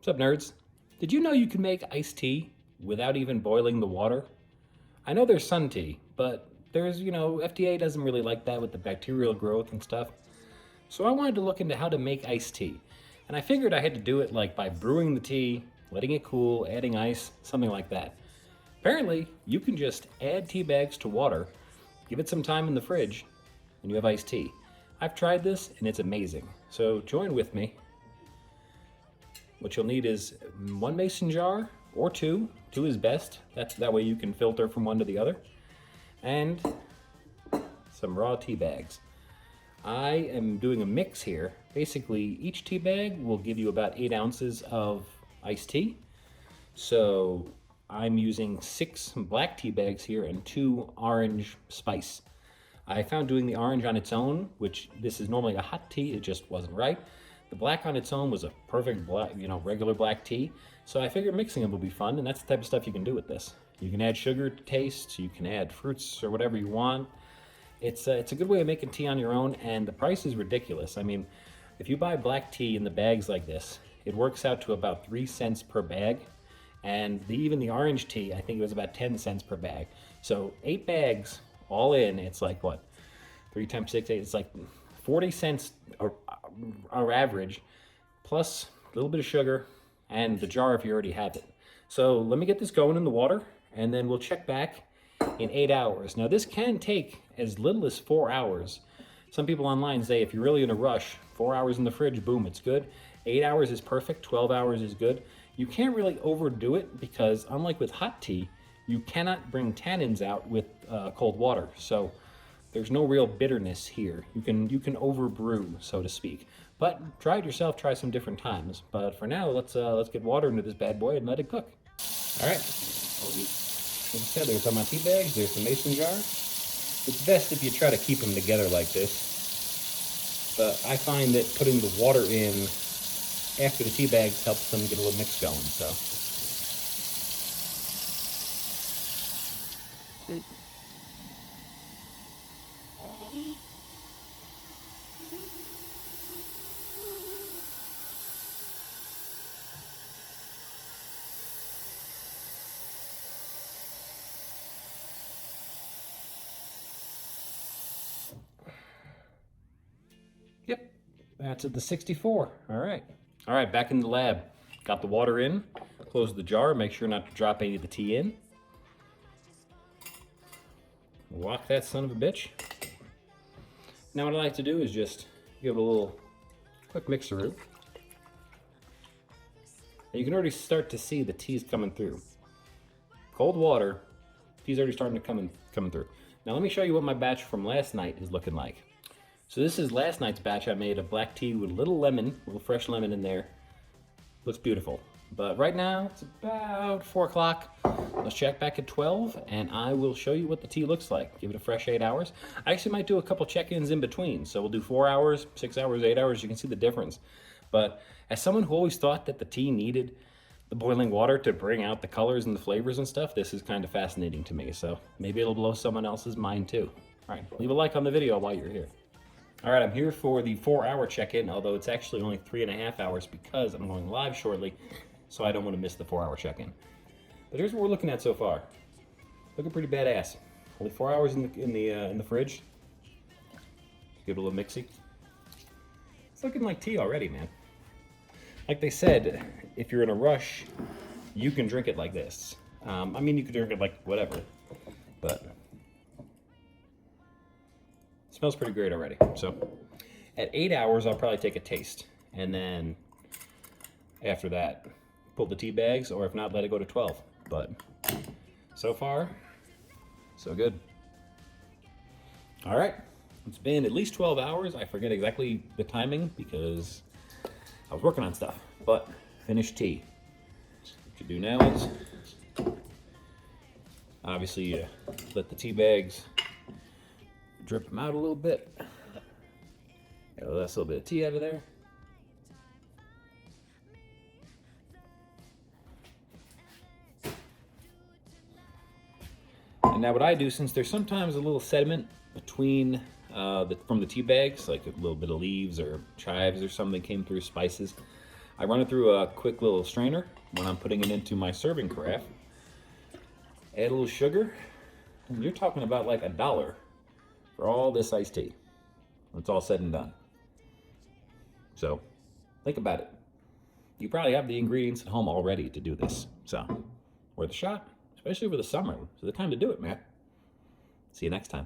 What's up, nerds? Did you know you can make iced tea without even boiling the water? I know there's sun tea, but FDA doesn't really like that with the bacterial growth and stuff. So I wanted to look into how to make iced tea. And I figured I had to do it like by brewing the tea, letting it cool, adding ice, something like that. Apparently, you can just add tea bags to water, give it some time in the fridge, and you have iced tea. I've tried this and it's amazing. So join with me. What you'll need is one mason jar or two. Two is best. That way you can filter from one to the other. And some raw tea bags. I am doing a mix here. Basically, each tea bag will give you about 8 ounces of iced tea. So I'm using 6 black tea bags here and 2 orange spice. I found doing the orange on its own, which this is normally a hot tea, it just wasn't right. The black on its own was a perfect black, regular black tea. So I figured mixing them would be fun, and that's the type of stuff you can do with this. You can add sugar to taste, you can add fruits or whatever you want. It's a good way of making tea on your own, and the price is ridiculous. I mean, if you buy black tea in the bags like this, it works out to about 3 cents per bag. And even the orange tea, I think it was about 10 cents per bag. So 8 bags all in, it's like what? 3 times 6, 8, it's like 40 cents our average, plus a little bit of sugar and the jar if you already have it. So let me get this going in the water and then we'll check back in 8 hours. Now this can take as little as 4 hours. Some people online say if you're really in a rush, 4 hours in the fridge, boom, it's good. 8 hours is perfect, 12 hours is good. You can't really overdo it because unlike with hot tea, you cannot bring tannins out with cold water. So there's no real bitterness here. You can over brew, so to speak. But try it yourself, try some different times. But for now, let's get water into this bad boy and let it cook. All right, like I said, there's all my tea bags, there's the mason jar. It's best if you try to keep them together like this. But I find that putting the water in after the tea bags helps them get a little mix going, so. Yep, that's at the 64. All right, back in the lab. Got the water in, close the jar, make sure not to drop any of the tea in. Lock that son of a bitch. Now what I like to do is just give it a little quick mixer. And you can already start to see the tea's coming through. Cold water, tea's already starting to coming through. Now let me show you what my batch from last night is looking like. So this is last night's batch. I made a black tea with a little fresh lemon in there. Looks beautiful. But right now, it's about 4 o'clock. Let's check back at 12, and I will show you what the tea looks like. Give it a fresh 8 hours. I actually might do a couple check-ins in between. So we'll do 4 hours, 6 hours, 8 hours. You can see the difference. But as someone who always thought that the tea needed the boiling water to bring out the colors and the flavors and stuff, this is kind of fascinating to me. So maybe it'll blow someone else's mind too. All right, leave a like on the video while you're here. All right, I'm here for the 4-hour check-in, although it's actually only 3.5 hours because I'm going live shortly, so I don't want to miss the 4-hour check-in. But here's what we're looking at so far. Looking pretty badass. Only 4 hours in the fridge. Give it a little mixy. It's looking like tea already, man. Like they said, if you're in a rush, you can drink it like this. I mean, you could drink it like whatever, but it smells pretty great already. So at 8 hours, I'll probably take a taste. And then after that, pull the tea bags, or if not, let it go to 12. But so far, so good. All right, it's been at least 12 hours. I forget exactly the timing because I was working on stuff, but finished tea. What you do now is obviously let the tea bags drip them out a little bit. Got a little bit of tea out of there. And now what I do, since there's sometimes a little sediment between from the tea bags, like a little bit of leaves or chives or something came through, spices, I run it through a quick little strainer when I'm putting it into my serving carafe. Add a little sugar, and you're talking about like $1 for all this iced tea. When it's all said and done. So, think about it. You probably have the ingredients at home already to do this. So, worth a shot, especially over the summer. It's the time to do it, man. See you next time.